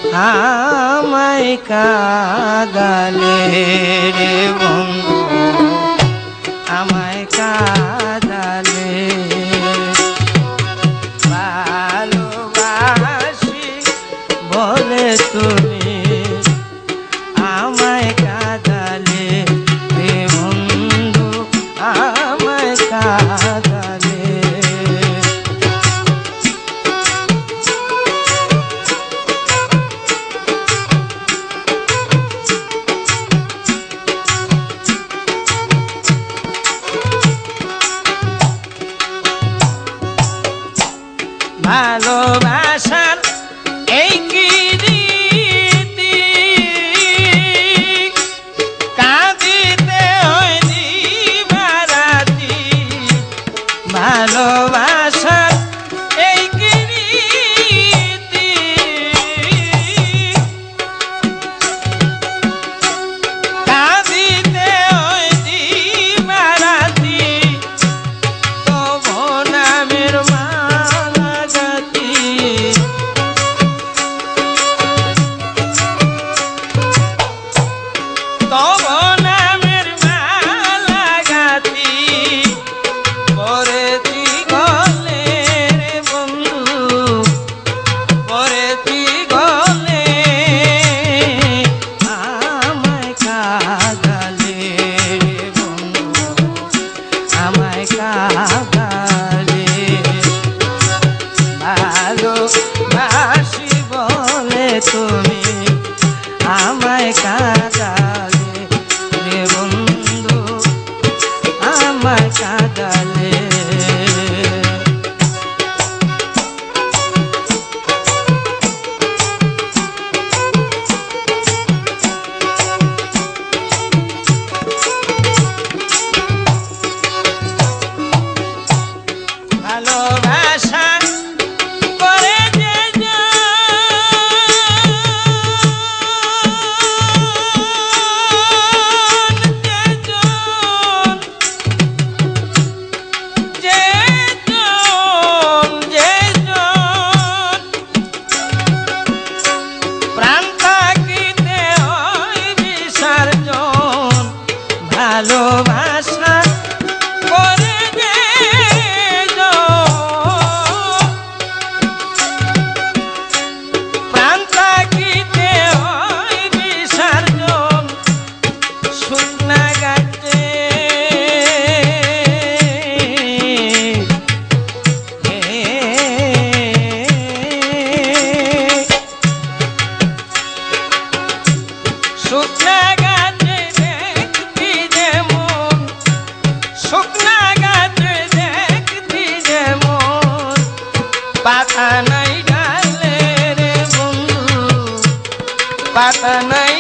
আমায় কাঁদালে রে বন্ধু, আমায় কাঁদালে। ভালোবাসি বলে তুমি আমায় কাঁদালে রে বন্ধু, আমায় কাঁদালে। ভালোবাসার এই কি রীতি, কাঁদিতে হয় দিবারাতি। ভালোবাসার এই কি রীতি, কাঁদিতে হয় দিবারাতি। তবু নামের তব নামের মালা গাতি পরেছি গলে রে বন্ধু, পরেছি গলে। আমায় কাঁদালে রে বন্ধু, আমায় কাঁদালে। ভালোবাসি বলে তুমি আমায় কাঁদালে রে বন্ধু, আমায় কাঁদালে। ভালোবাসা করে যে প্রাণ থাকিতে হয় বিসর্জন। ভালোবাসা করে যে প্রাণ থাকিতে হয় বিসর্জন। শুকনা গাছে শুকনা গাছে দেখতি যেমন, শুকনা গাছে দেখতি যেমন, পাতা নাই ডালে রে বন্ধু, পাতা নাই